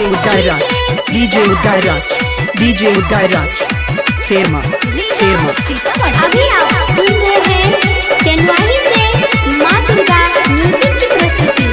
Udairaj, DJ Udairaj, DJ Udairaj, Serma, Serma. अभी आप सुन रहे हैं तेनवाही से माँ दुर्गा म्यूजिक की प्रस्तुति।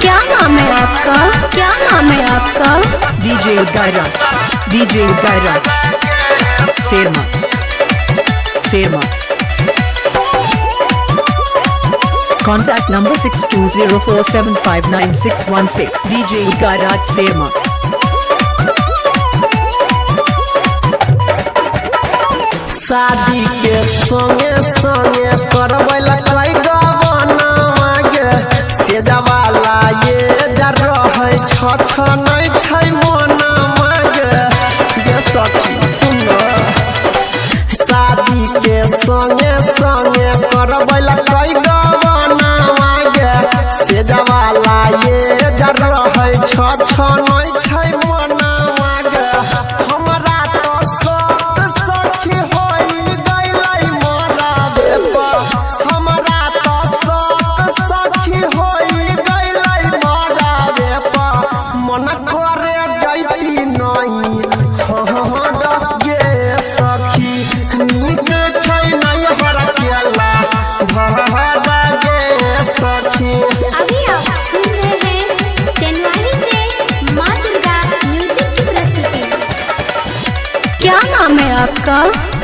क्या नाम है आपका? क्या नाम है आपका? DJ Udairaj, DJ Udairaj, Serma, Serma. Contact number 6204759616. DJ Udairaj, Serma. शादी के संगे संगे करबैला कई गबना गे से जवाला ये जर रहे छ नहीं छै मना गे ये सखी सुन शादी के संगे संगे करबैला कई गबना गे से जवाला ये जर रहे छ नहीं छै मना गे हमरा तो सखी होई गइलै मोरा बेपा हमरा तो सखी होई गइलै मोरा बेपा मन करे गइती नहीं गे सखी नीक छै नहीं हर केला भरा गे सखी। अभी आप सुन रहे हैं तेनवाही से माँ दुर्गा म्यूजिक की प्रस्तुति। क्या नाम है आपका?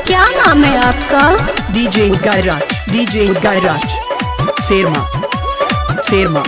क्या नाम है आपका? DJ Udairaj, DJ Udairaj, Serma, Serma.